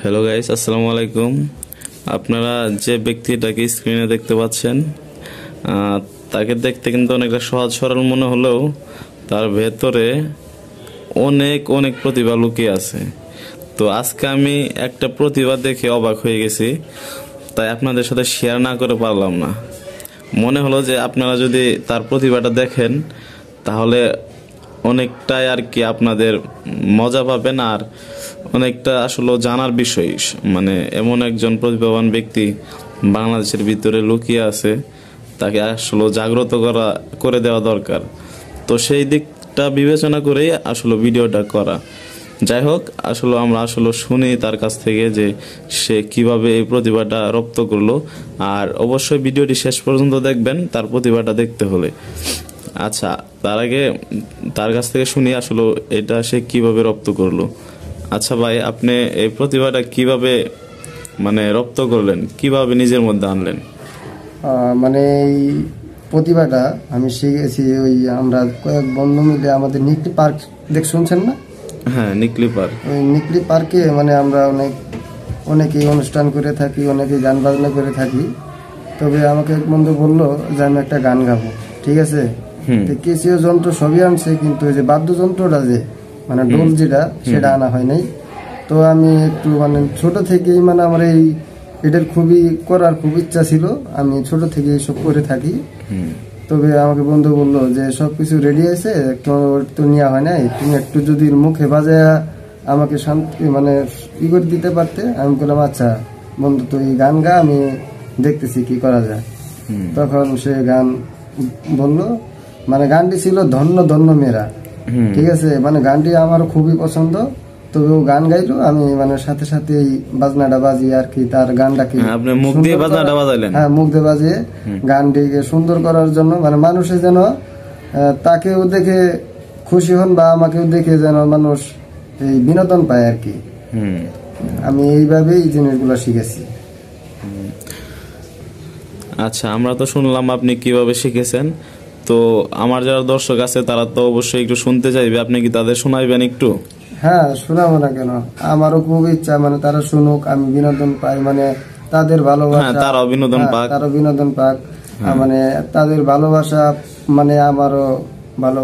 Hello guys, আসসালামু আলাইকুম। আপনারা যে ব্যক্তিটাকে স্ক্রিনে দেখতে পাচ্ছেন, তাকে দেখতে কিন্তু অনেকটা সহজ সরল মনে হলেও তার ভেতরে অনেক অনেক প্রতিভা লুকিয়ে আছে। তো আজকে আমি একটা প্রতিভা দেখে অবাক হয়ে গেছি, তাই আপনাদের সাথে শেয়ার না করে পারলাম না। মনে হলো যে আপনারা যদি তার প্রতিভাটা দেখেন তাহলে অনেকটাই আর কি আপনাদের মজা পাবেন, আর অনেকটা আসলে জানার বিষয়। মানে এমন একজন প্রতিভাবান ব্যক্তি বাংলাদেশের ভিতরে লুকিয়ে আছে, তাকে আসলে জাগ্রত করে দেওয়া দরকার। তো সেই দিকটা বিবেচনা করেই আসলে ভিডিওটা করা। যাই হোক, আসলে আমরা আসলে শুনি তার কাছ থেকে যে সে কিভাবে এই প্রতিভাটা রপ্ত করলো। আর অবশ্যই ভিডিওটি শেষ পর্যন্ত দেখবেন তার প্রতিভাটা দেখতে হলে। আচ্ছা, তার আগে তার কাছ থেকে শুনি আসলে এটা সে কিভাবে রপ্ত করলো। আচ্ছা ভাই, আপনি এই প্রতিভাটা কিভাবে মানে রপ্ত করলেন, কিভাবে নিজের মধ্যে আনলেন? মানে এই প্রতিভাটা আমি শিখেছি ওই আমরা কয়েক বন্ধু মিলে আমাদের নিকলি পার্ক শুনছেন না? হ্যাঁ, নিকলি পার্ক। ওই নিকলি পার্কে মানে আমরা অনেকেই অনুষ্ঠান করে থাকি, অনেকেই গান বাজনা করে থাকি। তবে আমাকে এক বন্ধু বললো যে আমি একটা গান গাবো, ঠিক আছে। কেসিও যন্ত্র সবই আনছে, কিন্তু ওই যে বাদ্যযন্ত্রটা যে মানে ঢোল যেটা সেটা আনা হয় নাই। তো আমি একটু মানে ছোট থেকেই মানে আমার এটার করার খুব ইচ্ছা ছিল। আমি ছোট থেকে সব করে থাকি। তবে আমাকে বন্ধু বললো যে সবকিছু রেডি আছে, একটু নেওয়া হয় নাই, তুমি একটু যদি মুখে বাজায়া আমাকে শান্তি মানে করে দিতে পারতে। আমি বললাম আচ্ছা বন্ধু, তো এই গান গা, আমি দেখতেছি কি করা যায়। তখন সে গান বললো, মানে গানটি ছিল ধন্য ধন্য মেরা, ঠিক আছে। মানে গানটি আমার খুবই পছন্দ। তবে ও গান গাইলো, আমি মানে সাথে সাথে এই বাজনাটা বাজিয়ে আর কি তার গানটাকে আপনি মুখ দিয়ে বাজনাটা বাজাইলেন? হ্যাঁ, মুখ দিয়ে বাজিয়ে গানটিকে সুন্দর করার জন্য, মানে মানুষে যেন তাকেও দেখে খুশি হন বা আমাকেও দেখে যেন মানুষ এই বিনোদন পায় আর কি। আমি এইভাবেই এই জিনিসগুলো শিখেছি। আচ্ছা, আমরা তো শুনলাম আপনি কিভাবে শিখেছেন। তো আমার যারা দর্শক আছে তারা তো অবশ্যই একটু শুনতে চাইবে, আপনি কি তাদের শোনাইবেন একটু? হ্যাঁ, শোনাবো না কেন, আমারও খুব ইচ্ছা মানে তারা শুনুক, আমি বিনোদন পাই, মানে তাদের ভালোবাসা, তারাও বিনোদন পাক। তারা বিনোদন পাক, মানে তাদের ভালোবাসা, মানে আমারও ভালো।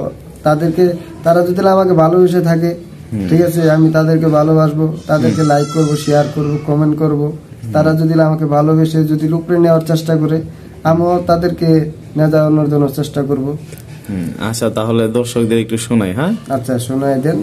তারা যদি আমাকে ভালোবেসে থাকে, ঠিক আছে, আমি তাদেরকে ভালোবাসবো, তাদেরকে লাইক করব, শেয়ার করব, কমেন্ট করব। তারা যদি আমাকে ভালোবেসে যদি লুপড়ে নেওয়ার চেষ্টা করে, আমিও তাদেরকে নেওয়ার জন্য চেষ্টা করব। আচ্ছা, তাহলে দর্শকদের একটু শোনাই। হ্যাঁ, আচ্ছা, শোনাই দেন।